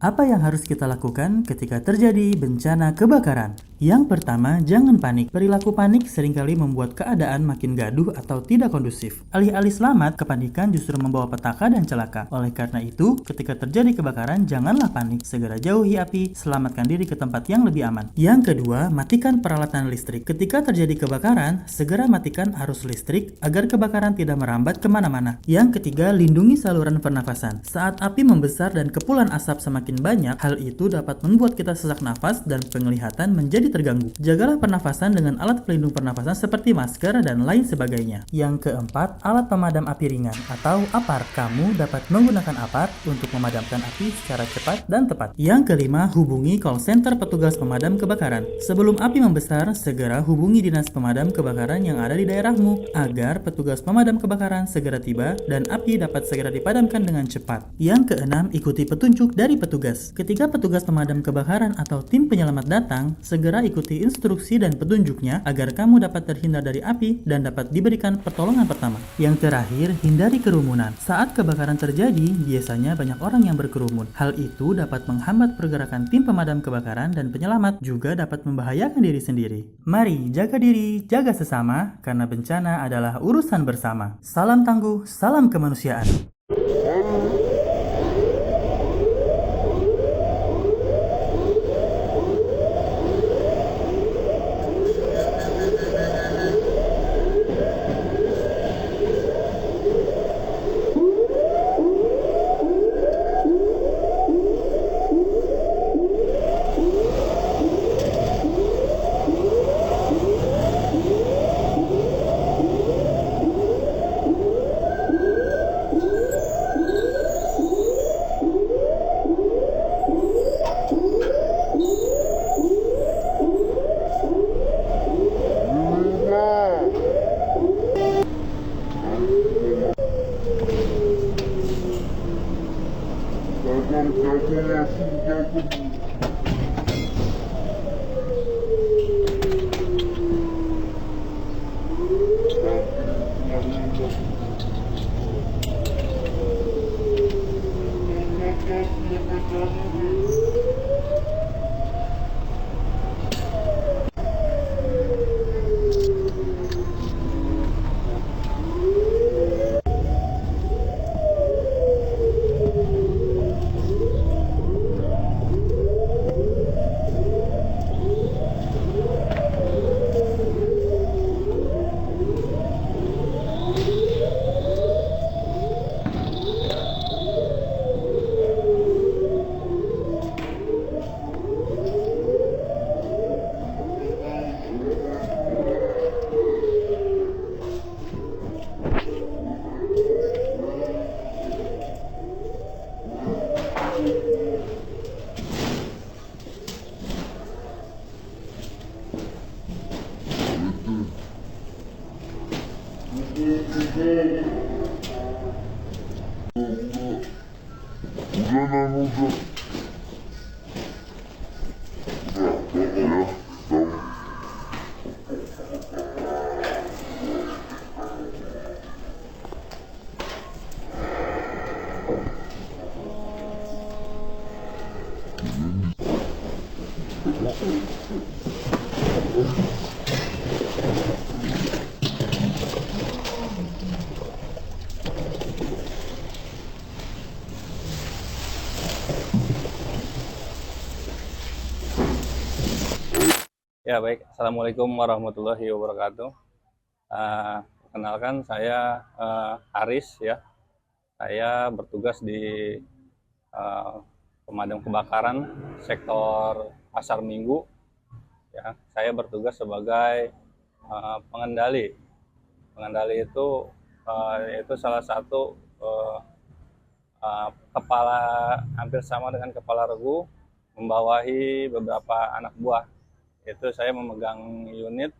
Apa yang harus kita lakukan ketika terjadi bencana kebakaran? Yang pertama, jangan panik. Perilaku panik seringkali membuat keadaan makin gaduh atau tidak kondusif. Alih-alih selamat, kepanikan justru membawa petaka dan celaka. Oleh karena itu, ketika terjadi kebakaran, janganlah panik. Segera jauhi api, selamatkan diri ke tempat yang lebih aman. Yang kedua, matikan peralatan listrik. Ketika terjadi kebakaran, segera matikan arus listrik agar kebakaran tidak merambat kemana-mana. Yang ketiga, lindungi saluran pernafasan. Saat api membesar dan kepulan asap semakin banyak, hal itu dapat membuat kita sesak nafas dan penglihatan menjadi terganggu. Jagalah pernafasan dengan alat pelindung pernafasan seperti masker dan lain sebagainya. Yang keempat, alat pemadam api ringan atau APAR. Kamu dapat menggunakan APAR untuk memadamkan api secara cepat dan tepat. Yang kelima, hubungi call center petugas pemadam kebakaran. Sebelum api membesar, segera hubungi dinas pemadam kebakaran yang ada di daerahmu agar petugas pemadam kebakaran segera tiba dan api dapat segera dipadamkan dengan cepat. Yang keenam, ikuti petunjuk dari petugas. Ketika petugas pemadam kebakaran atau tim penyelamat datang, segera ikuti instruksi dan petunjuknya agar kamu dapat terhindar dari api dan dapat diberikan pertolongan pertama. Yang terakhir, hindari kerumunan. Saat kebakaran terjadi, biasanya banyak orang yang berkerumun. Hal itu dapat menghambat pergerakan tim pemadam kebakaran dan penyelamat, juga dapat membahayakan diri sendiri. Mari jaga diri, jaga sesama, karena bencana adalah urusan bersama. Salam tangguh, salam kemanusiaan. Ya baik, Assalamualaikum warahmatullahi wabarakatuh. Perkenalkan saya Haris ya. Saya bertugas di pemadam kebakaran sektor Pasar Minggu. Ya, saya bertugas sebagai pengendali. Pengendali itu yaitu salah satu kepala, hampir sama dengan kepala regu, membawahi beberapa anak buah. Itu saya memegang unit.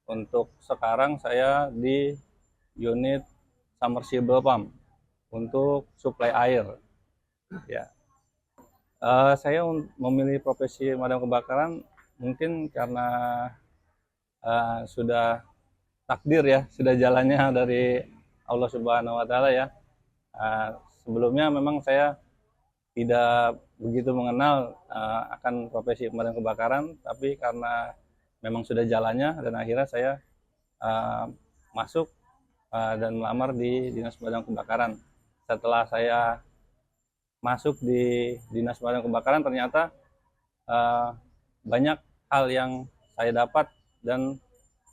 Untuk sekarang saya di unit submersible pump untuk suplai air. Ya, saya memilih profesi pemadam kebakaran mungkin karena sudah takdir ya, sudah jalannya dari Allah Subhanahu Wa Taala ya. Sebelumnya memang saya tidak begitu mengenal akan profesi pemadam kebakaran, tapi karena memang sudah jalannya dan akhirnya saya masuk dan melamar di Dinas Pemadam Kebakaran. Setelah saya masuk di Dinas Pemadam Kebakaran, ternyata banyak hal yang saya dapat dan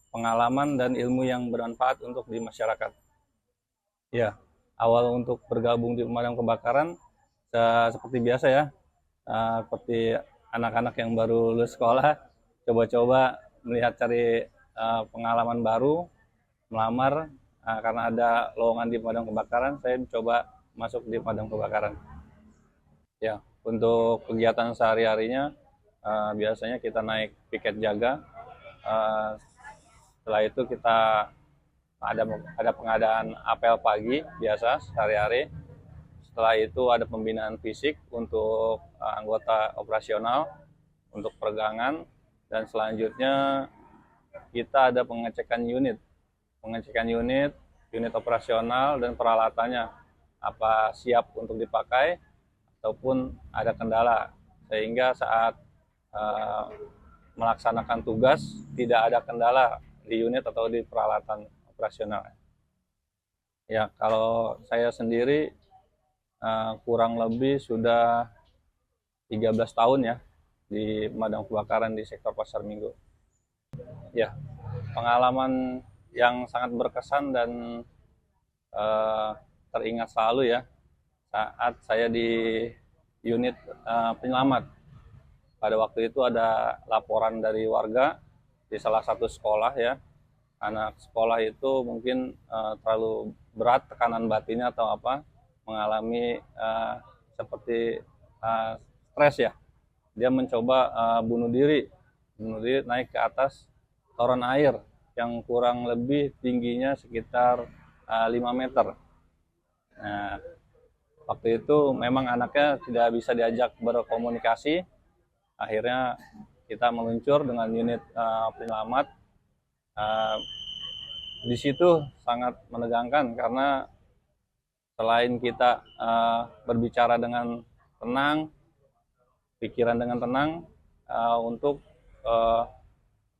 pengalaman dan ilmu yang bermanfaat untuk di masyarakat. Ya, awal untuk bergabung di pemadam kebakaran seperti biasa ya, seperti anak-anak yang baru lulus sekolah, coba-coba melihat cari pengalaman baru, melamar karena ada lowongan di pemadam kebakaran, saya coba masuk di pemadam kebakaran. Ya, untuk kegiatan sehari-harinya biasanya kita naik piket jaga. Setelah itu kita ada pengadaan apel pagi biasa sehari-hari. Setelah itu ada pembinaan fisik untuk anggota operasional, untuk peregangan, dan selanjutnya kita ada pengecekan unit operasional dan peralatannya apa siap untuk dipakai ataupun ada kendala, sehingga saat melaksanakan tugas tidak ada kendala di unit atau di peralatan operasional. Ya, kalau saya sendiri kurang lebih sudah 13 tahun ya di pemadam kebakaran di sektor Pasar Minggu. Ya, pengalaman yang sangat berkesan dan teringat selalu ya saat saya di unit penyelamat. Pada waktu itu ada laporan dari warga di salah satu sekolah ya, anak sekolah itu mungkin terlalu berat tekanan batinnya atau apa, mengalami seperti stres ya. Dia mencoba bunuh diri naik ke atas toren air yang kurang lebih tingginya sekitar 5 meter. Nah, waktu itu memang anaknya tidak bisa diajak berkomunikasi. Akhirnya kita meluncur dengan unit penyelamat. Di situ sangat menegangkan karena selain kita berbicara dengan tenang, pikiran dengan tenang untuk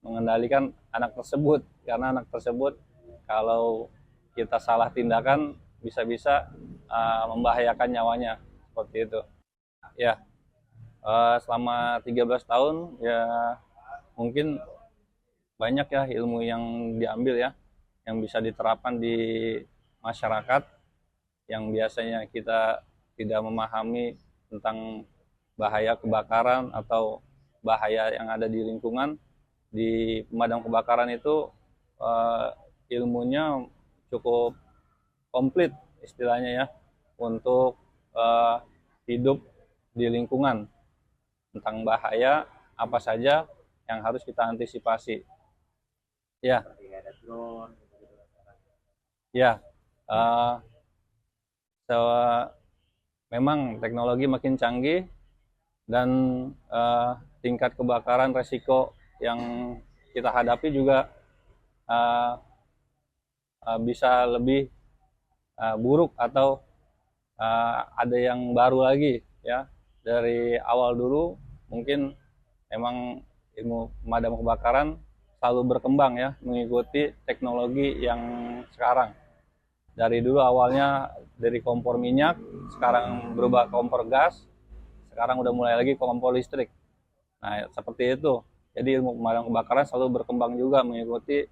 mengendalikan anak tersebut, karena anak tersebut kalau kita salah tindakan bisa-bisa membahayakan nyawanya, seperti itu. Ya, selama 13 tahun ya mungkin banyak ya ilmu yang diambil ya, yang bisa diterapkan di masyarakat yang biasanya kita tidak memahami tentang bahaya kebakaran atau bahaya yang ada di lingkungan. Di pemadam kebakaran itu ilmunya cukup komplit istilahnya ya, untuk hidup di lingkungan, tentang bahaya apa saja yang harus kita antisipasi. Ya, ya. Memang teknologi makin canggih dan tingkat kebakaran resiko yang kita hadapi juga bisa lebih buruk atau ada yang baru lagi ya. Dari awal dulu mungkin memang ilmu pemadam kebakaran selalu berkembang ya, mengikuti teknologi yang sekarang. Dari dulu awalnya dari kompor minyak, sekarang berubah kompor gas, sekarang udah mulai lagi kompor listrik. Nah, seperti itu. Jadi ilmu pemadam kebakaran selalu berkembang juga mengikuti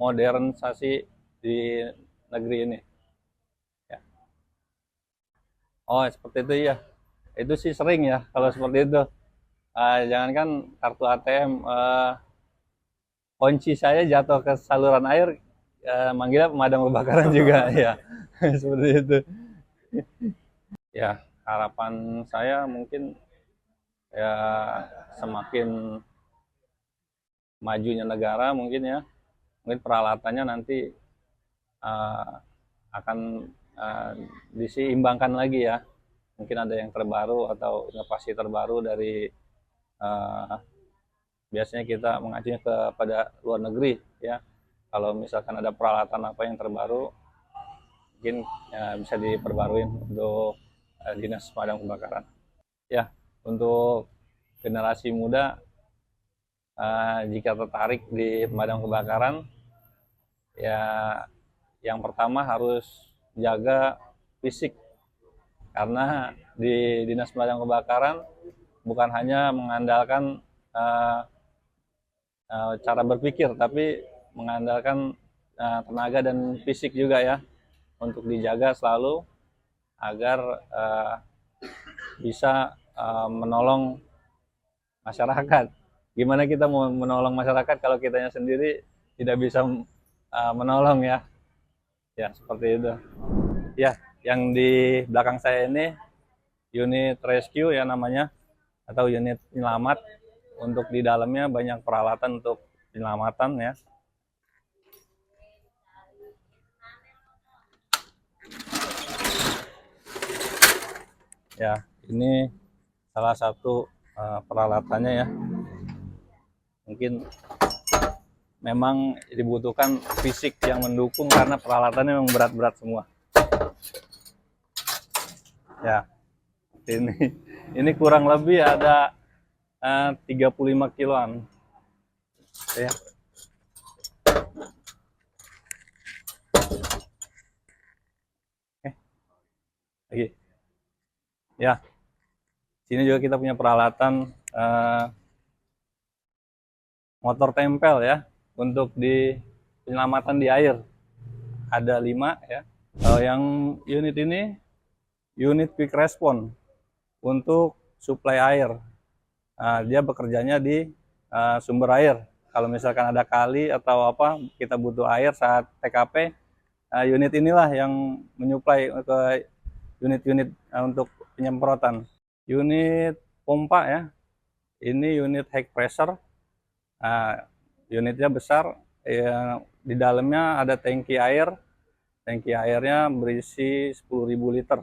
modernisasi di negeri ini. Ya. Oh, seperti itu ya. Itu sih sering ya kalau seperti itu. Jangankan kartu ATM, kunci saya jatuh ke saluran air, manggilnya pemadam kebakaran juga ya. Seperti itu. Ya, harapan saya mungkin ya semakin majunya negara mungkin ya, mungkin peralatannya nanti akan diseimbangkan lagi ya. Mungkin ada yang terbaru atau inovasi terbaru dari biasanya kita mengacunya kepada luar negeri ya. Kalau misalkan ada peralatan apa yang terbaru, mungkin ya, bisa diperbarui untuk Dinas Pemadam Kebakaran. Ya, untuk generasi muda jika tertarik di pemadam kebakaran, ya yang pertama harus jaga fisik, karena di Dinas Pemadam Kebakaran bukan hanya mengandalkan cara berpikir, tapi mengandalkan tenaga dan fisik juga ya, untuk dijaga selalu agar bisa menolong masyarakat. Gimana kita mau menolong masyarakat kalau kitanya sendiri tidak bisa menolong ya? Ya seperti itu. Ya, yang di belakang saya ini unit rescue ya namanya, atau unit penyelamat. Untuk di dalamnya banyak peralatan untuk penyelamatan ya. Ya, ini salah satu peralatannya ya. Mungkin memang dibutuhkan fisik yang mendukung karena peralatannya memang berat-berat semua. Ya, ini kurang lebih ada 35 kiloan. Ya. Lagi. Ya. Sini juga kita punya peralatan motor tempel ya, untuk di penyelamatan di air. Ada 5 ya. Yang unit ini unit quick response untuk suplai air. Dia bekerjanya di sumber air. Kalau misalkan ada kali atau apa, kita butuh air saat TKP, unit inilah yang menyuplai ke unit-unit untuk penyemprotan. Unit pompa ya, ini unit high pressure. Unitnya besar, ya, di dalamnya ada tangki air. Tangki airnya berisi 10.000 liter.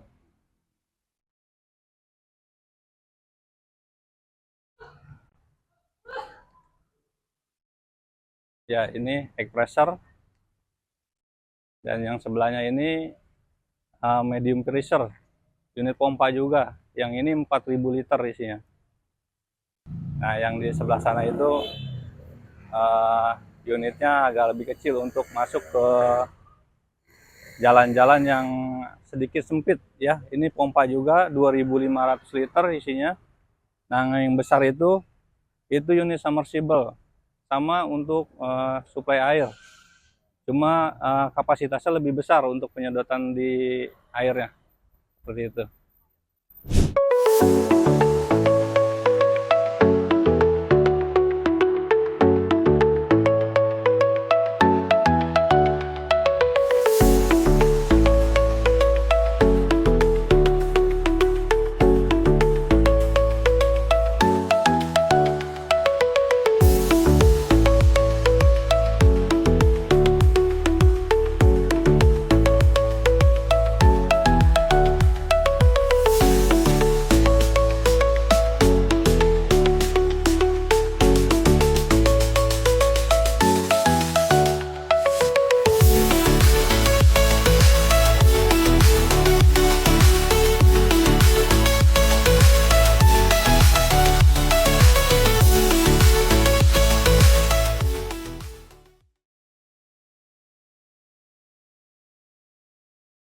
Ya, ini high pressure. Dan yang sebelahnya ini medium pressure, unit pompa juga. Yang ini 4.000 liter isinya. Nah, yang di sebelah sana itu unitnya agak lebih kecil untuk masuk ke jalan-jalan yang sedikit sempit ya. Ini pompa juga 2.500 liter isinya. Nah, yang besar itu unit submersible, sama untuk suplai air. Cuma kapasitasnya lebih besar untuk penyedotan di airnya. Seperti itu.